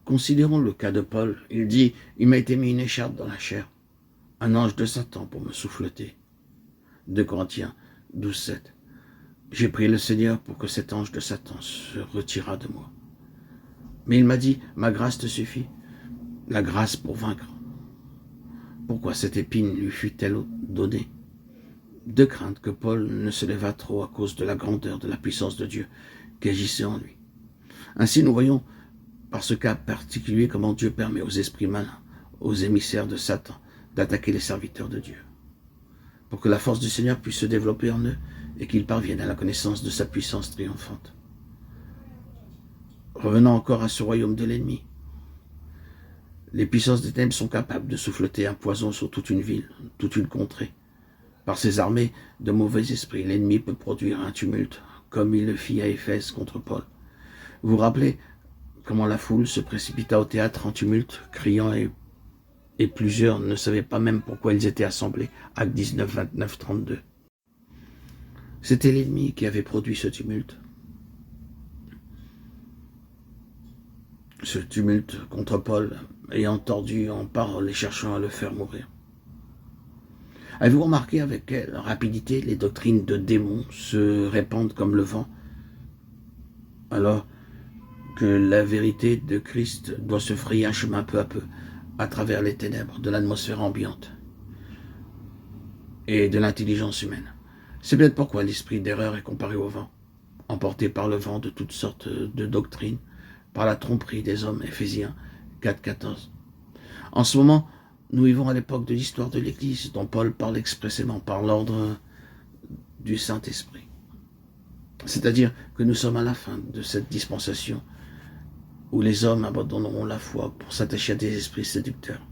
Considérons le cas de Paul. Il dit, il m'a été mis une écharpe dans la chair, un ange de Satan pour me souffleter. 2 Corinthiens 12, 7. J'ai prié le Seigneur pour que cet ange de Satan se retirât de moi. Mais il m'a dit, ma grâce te suffit, la grâce pour vaincre. Pourquoi cette épine lui fut-elle donnée? De crainte que Paul ne se levât trop à cause de la grandeur de la puissance de Dieu qui agissait en lui. Ainsi nous voyons par ce cas particulier comment Dieu permet aux esprits malins, aux émissaires de Satan, d'attaquer les serviteurs de Dieu, pour que la force du Seigneur puisse se développer en eux et qu'ils parviennent à la connaissance de sa puissance triomphante. Revenons encore à ce royaume de l'ennemi. Les puissances des ténèbres sont capables de souffleter un poison sur toute une ville, toute une contrée. Par ses armées de mauvais esprits, l'ennemi peut produire un tumulte, comme il le fit à Éphèse contre Paul. Vous vous rappelez comment la foule se précipita au théâtre en tumulte, criant et plusieurs ne savaient pas même pourquoi ils étaient assemblés. Actes 19, 29, 32. C'était l'ennemi qui avait produit ce tumulte. Ce tumulte contre Paul, ayant tordu en paroles et cherchant à le faire mourir. Avez-vous remarqué avec quelle rapidité les doctrines de démons se répandent comme le vent, alors que la vérité de Christ doit se frayer un chemin peu à peu à travers les ténèbres de l'atmosphère ambiante et de l'intelligence humaine. C'est peut-être pourquoi l'esprit d'erreur est comparé au vent, emporté par le vent de toutes sortes de doctrines, par la tromperie des hommes. Éphésiens 4, 14. En ce moment, nous vivons à l'époque de l'histoire de l'Église, dont Paul parle expressément par l'ordre du Saint-Esprit. C'est-à-dire que nous sommes à la fin de cette dispensation où les hommes abandonneront la foi pour s'attacher à des esprits séducteurs.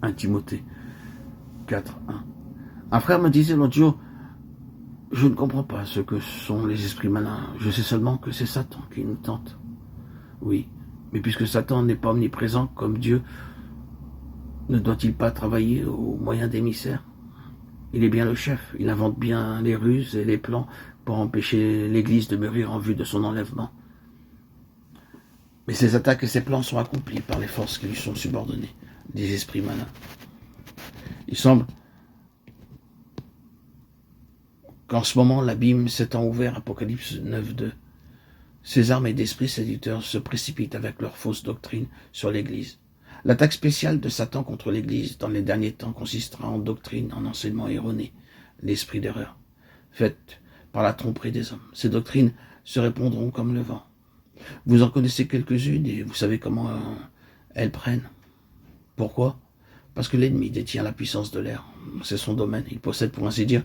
1 Timothée 4, 1. Un frère me disait l'autre jour, je ne comprends pas ce que sont les esprits malins, je sais seulement que c'est Satan qui nous tente. Oui, mais puisque Satan n'est pas omniprésent comme Dieu, ne doit-il pas travailler au moyen d'émissaires? Il est bien le chef, il invente bien les ruses et les plans pour empêcher l'Église de mûrir en vue de son enlèvement. Mais ces attaques et ces plans sont accomplis par les forces qui lui sont subordonnées, des esprits malins. Il semble qu'en ce moment l'abîme s'étant ouvert, Apocalypse 9, 2. Ces armées d'esprits séducteurs se précipitent avec leurs fausses doctrines sur l'Église. L'attaque spéciale de Satan contre l'Église dans les derniers temps consistera en doctrine, en enseignement erroné, l'esprit d'erreur, faite par la tromperie des hommes. Ces doctrines se répandront comme le vent. Vous en connaissez quelques-unes et vous savez comment elles prennent. Pourquoi? Parce que l'ennemi détient la puissance de l'air. C'est son domaine. Il possède, pour ainsi dire,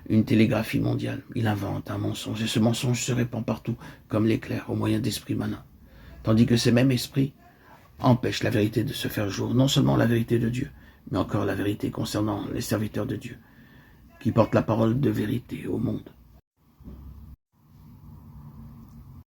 une télégraphie mondiale. Il invente un mensonge et ce mensonge se répand partout comme l'éclair au moyen d'esprits malins. Tandis que ces mêmes esprits empêchent la vérité de se faire jour, non seulement la vérité de Dieu, mais encore la vérité concernant les serviteurs de Dieu, qui portent la parole de vérité au monde.